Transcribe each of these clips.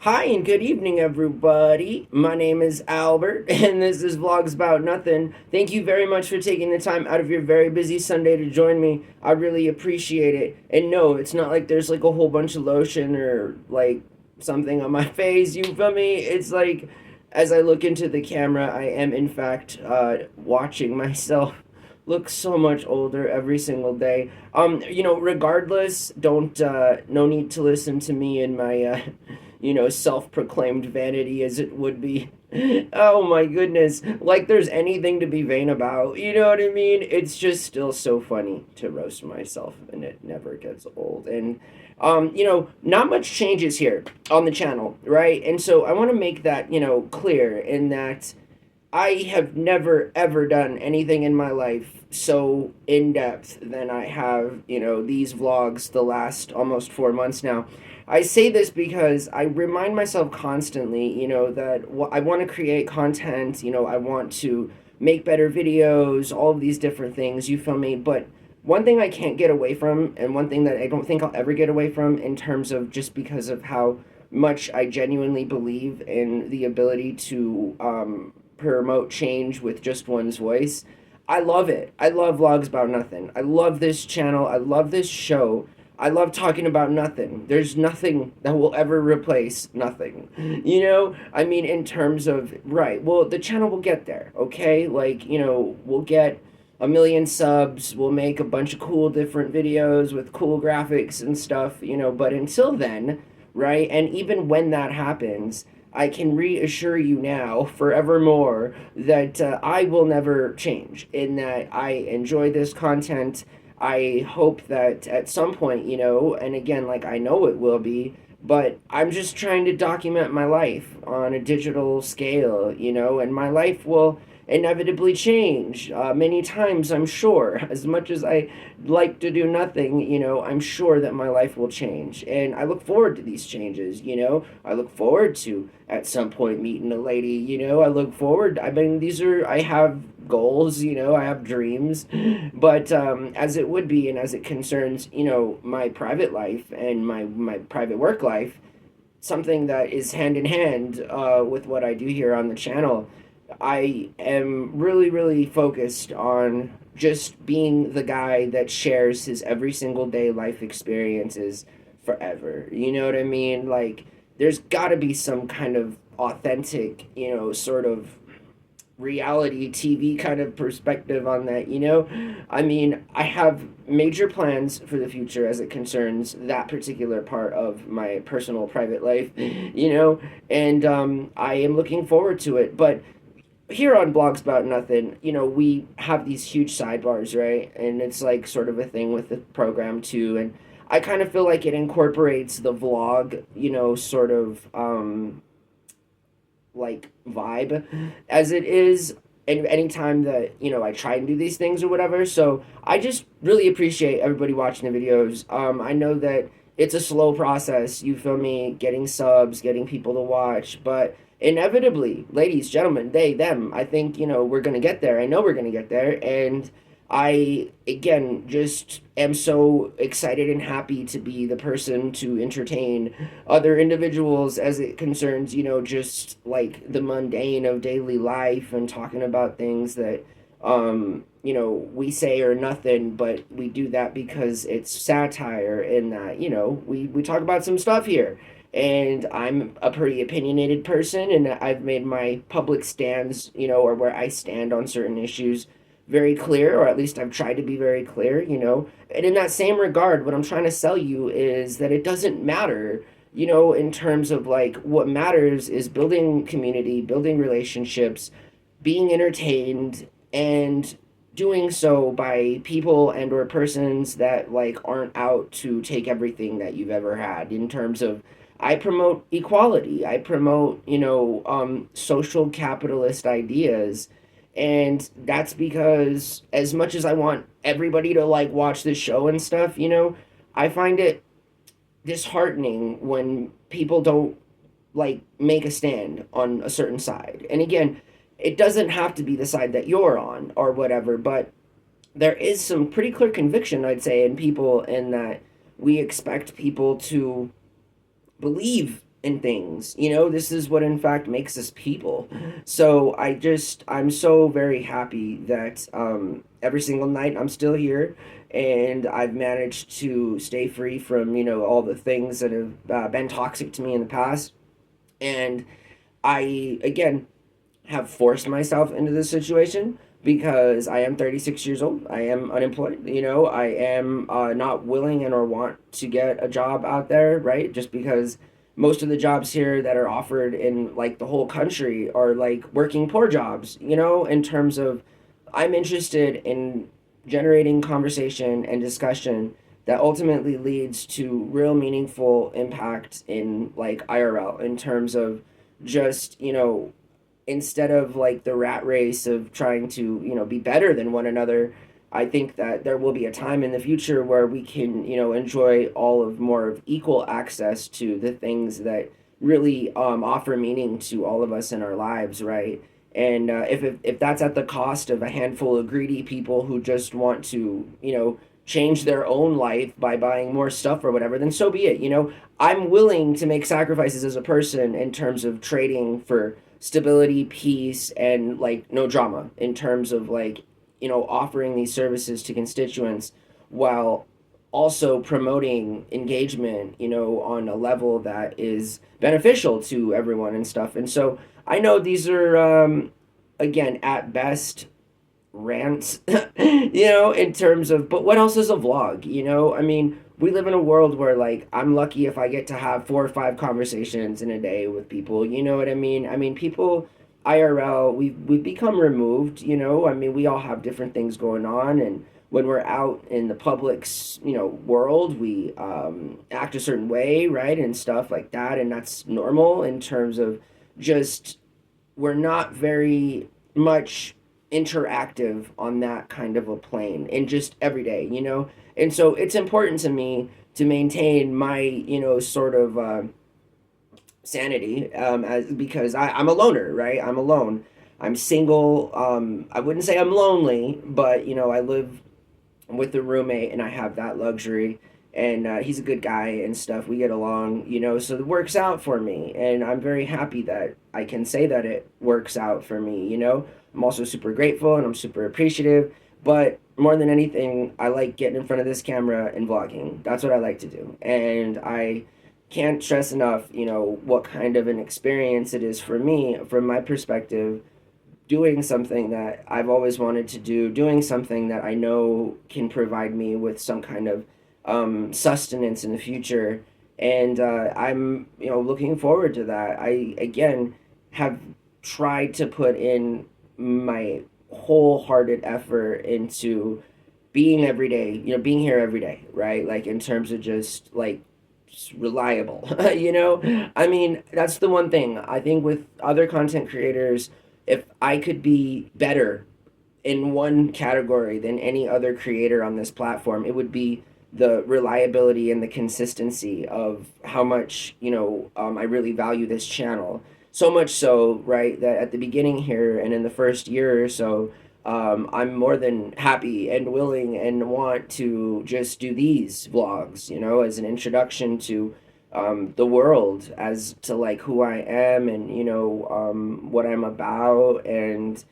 Hi and good evening, everybody. My name is Albert, and this is Vlogs About Nothing. Thank you very much for taking the time out of your very busy Sunday to join me. I really appreciate it. And no, it's not like there's like a whole bunch of lotion or like something on my face. You feel me? It's like as I look into the camera, I am in fact watching myself look so much older every single day. Regardless, don't no need to listen to me and my self-proclaimed vanity as it would be. Oh my goodness. Like there's anything to be vain about. You know what I mean? It's just still so funny to roast myself and it never gets old. And not much changes here on the channel, right? And so I want to make that, clear in that I have never ever done anything in my life so in depth than I have, these vlogs the last almost 4 months now. I say this because I remind myself constantly, that I want to create content, I want to make better videos, all of these different things, you feel me? But one thing I can't get away from, and one thing that I don't think I'll ever get away from in terms of just because of how much I genuinely believe in the ability to promote change with just one's voice. I love it. I love Vlogs About Nothing. I love this channel. I love this show. I love talking about nothing. There's nothing that will ever replace nothing. I mean, in terms of, right, well, the channel will get there, okay? Like, we'll get a million subs, we'll make a bunch of cool different videos with cool graphics and stuff, but until then, right, and even when that happens, I can reassure you now, forevermore, that I will never change, in that I enjoy this content. I hope that at some point, and again, like I know it will be, but I'm just trying to document my life on a digital scale, and my life will inevitably change many times, I'm sure. As much as I like to do nothing, I'm sure that my life will change. And I look forward to these changes, I look forward to at some point meeting a lady, I look forward. I mean, I have goals, I have dreams, but as it would be and as it concerns, my private life and my private work life, something that is hand in hand with what I do here on the channel. I am really, really focused on just being the guy that shares his every single day life experiences forever. You know what I mean? Like, there's got to be some kind of authentic, sort of reality TV kind of perspective on that, I mean, I have major plans for the future as it concerns that particular part of my personal private life, and I am looking forward to it. But here on Blogs About Nothing, we have these huge sidebars, right? And it's like sort of a thing with the program too. And I kind of feel like it incorporates the vlog, sort of like vibe as it is. And anytime that, I try and do these things or whatever. So I just really appreciate everybody watching the videos. I know that it's a slow process, you feel me, getting subs, getting people to watch, but inevitably, ladies, gentlemen, they, them, I think, we're going to get there. I know we're going to get there. And I, again, just am so excited and happy to be the person to entertain other individuals as it concerns, just like the mundane of daily life and talking about things that, we say are nothing, but we do that because it's satire and that, we talk about some stuff here. And I'm a pretty opinionated person, and I've made my public stands, or where I stand on certain issues very clear, or at least I've tried to be very clear, And in that same regard, what I'm trying to sell you is that it doesn't matter, in terms of like what matters is building community, building relationships, being entertained, and doing so by people and or persons that like aren't out to take everything that you've ever had. In terms of, I promote equality, I promote, social capitalist ideas. And that's because as much as I want everybody to like watch this show and stuff, I find it disheartening when people don't like make a stand on a certain side. And again, it doesn't have to be the side that you're on or whatever, but there is some pretty clear conviction, I'd say, in people, in that we expect people to believe in things. This is what in fact makes us people. So I'm so very happy that every single night I'm still here, and I've managed to stay free from all the things that have been toxic to me in the past. And I again have forced myself into this situation because I am 36 years old. I am unemployed. I am not willing and or want to get a job out there, right? Just because most of the jobs here that are offered in like the whole country are like working poor jobs, in terms of I'm interested in generating conversation and discussion that ultimately leads to real meaningful impact in like IRL in terms of just, instead of like the rat race of trying to be better than one another. I think that there will be a time in the future where we can enjoy all of more of equal access to the things that really offer meaning to all of us in our lives, right? And if that's at the cost of a handful of greedy people who just want to change their own life by buying more stuff or whatever, then so be it. I'm willing to make sacrifices as a person in terms of trading for stability, peace, and like no drama in terms of like, offering these services to constituents while also promoting engagement, on a level that is beneficial to everyone and stuff. And so I know these are, again, at best, rants, in terms of, but what else is a vlog? I mean, we live in a world where like I'm lucky if I get to have 4 or 5 conversations in a day with people. You know what I mean? I mean, people IRL, we've become removed. I mean, we all have different things going on, and when we're out in the public's world, we act a certain way, right, and stuff like that, and that's normal in terms of just we're not very much interactive on that kind of a plane in just every day, and so it's important to me to maintain my sort of sanity, as because I'm a loner, right? I'm alone. I'm single. I wouldn't say I'm lonely, but I live with a roommate and I have that luxury. And he's a good guy and stuff. We get along, so it works out for me. And I'm very happy that I can say that it works out for me. I'm also super grateful and I'm super appreciative. But more than anything, I like getting in front of this camera and vlogging. That's what I like to do. And I can't stress enough, what kind of an experience it is for me, from my perspective, doing something that I've always wanted to do, doing something that I know can provide me with some kind of sustenance in the future. And I'm, looking forward to that. I, again, have tried to put in my wholehearted effort into being every day, being here every day, right? Like in terms of just like reliable, I mean, that's the one thing I think with other content creators. If I could be better in one category than any other creator on this platform, it would be the reliability and the consistency of how much I really value this channel. So much so, right, that at the beginning here and in the first year or so, I'm more than happy and willing and want to just do these vlogs, as an introduction to the world, as to like who I am and what I'm about, and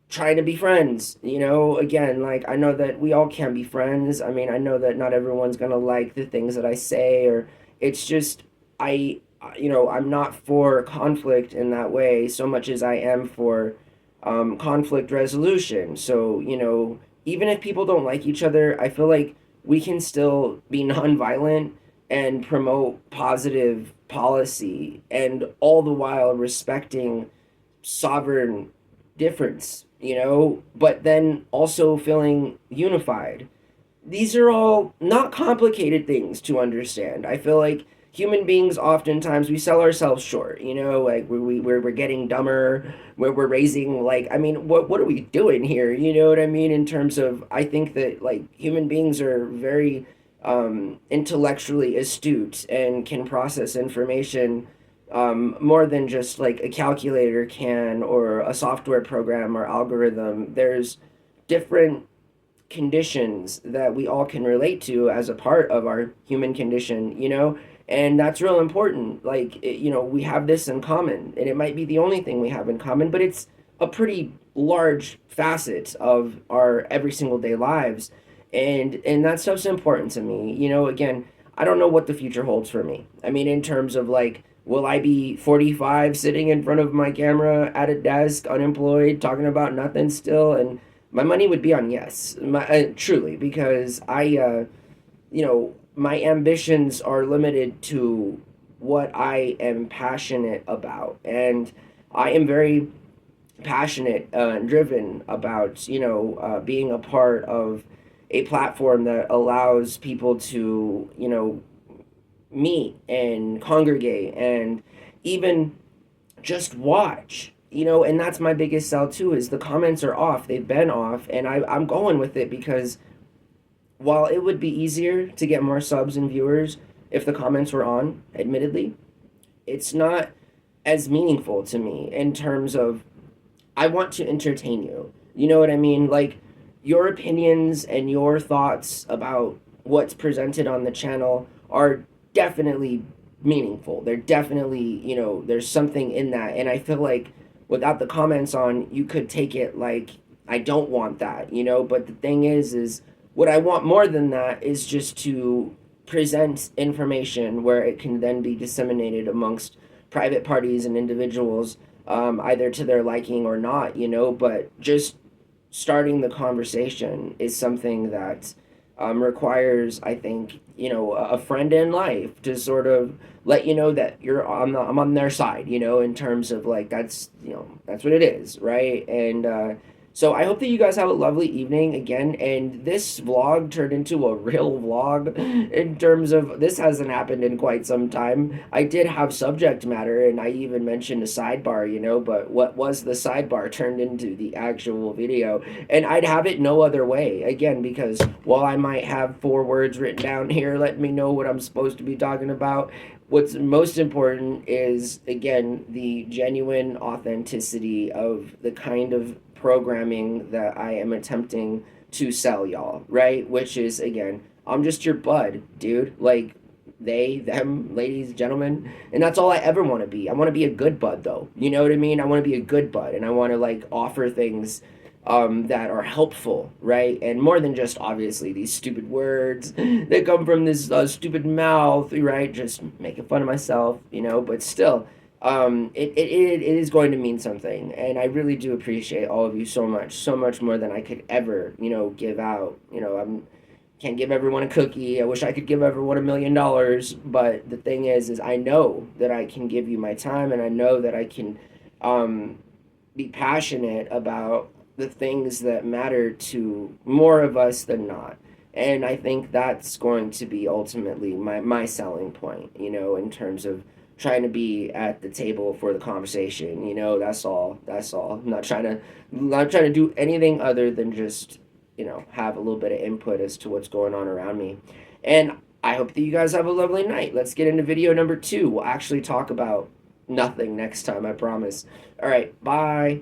trying to be friends. Again, like I know that we all can be friends. I mean, I know that not everyone's gonna like the things that I say, or it's just I'm not for conflict in that way so much as I am for conflict resolution. So even if people don't like each other, I feel like we can still be nonviolent and promote positive policy, and all the while respecting sovereign difference, but then also feeling unified. These are all not complicated things to understand. I feel like human beings oftentimes we sell ourselves short, like we're getting dumber, where we're raising like, I mean, what are we doing here, you know what I mean, in terms of, I think that like human beings are very intellectually astute and can process information more than just like a calculator can, or a software program or algorithm. There's different conditions that we all can relate to as a part of our human condition, And that's real important. Like, we have this in common, and it might be the only thing we have in common, but it's a pretty large facet of our every single day lives. And that stuff's important to me. Again, I don't know what the future holds for me. I mean, in terms of like, will I be 45 sitting in front of my camera at a desk, unemployed, talking about nothing still? And my money would be on yes, truly, because my ambitions are limited to what I am passionate about. And I am very passionate and driven about, being a part of a platform that allows people to, meet and congregate and even just watch. And that's my biggest sell too, is the comments are off. They've been off, and I'm going with it because while it would be easier to get more subs and viewers if the comments were on, admittedly, it's not as meaningful to me in terms of I want to entertain you. You know what I mean? Like, your opinions and your thoughts about what's presented on the channel are definitely meaningful. They're definitely, there's something in that. And I feel like without the comments on, you could take it like, I don't want that, But the thing is what I want more than that is just to present information where it can then be disseminated amongst private parties and individuals, either to their liking or not, but just starting the conversation is something that requires, I think, a friend in life to sort of let you know that I'm on their side, in terms of like, that's what it is, right? And so I hope that you guys have a lovely evening again. And this vlog turned into a real vlog in terms of this hasn't happened in quite some time. I did have subject matter, and I even mentioned a sidebar, but what was the sidebar turned into the actual video. And I'd have it no other way, again, because while I might have 4 words written down here, let me know what I'm supposed to be talking about. What's most important is, again, the genuine authenticity of the kind of programming that I am attempting to sell y'all, right? Which is, again, I'm just your bud, dude. Like, they, them, ladies, gentlemen. And that's all I ever want to be. I want to be a good bud, though. You know what I mean? I want to be a good bud, and I want to, like, offer things that are helpful, right? And more than just, obviously, these stupid words that come from this stupid mouth, right? Just making fun of myself, but still, it is going to mean something. And I really do appreciate all of you so much more than I could ever, give out. I'm can't give everyone a cookie. I wish I could give everyone $1 million, but the thing is I know that I can give you my time, and I know that I can be passionate about the things that matter to more of us than not. And I think that's going to be ultimately my selling point, in terms of trying to be at the table for the conversation. That's all. I'm not trying to do anything other than just, have a little bit of input as to what's going on around me. And I hope that you guys have a lovely night. Let's get into video number 2. We'll actually talk about nothing next time, I promise. All right, bye.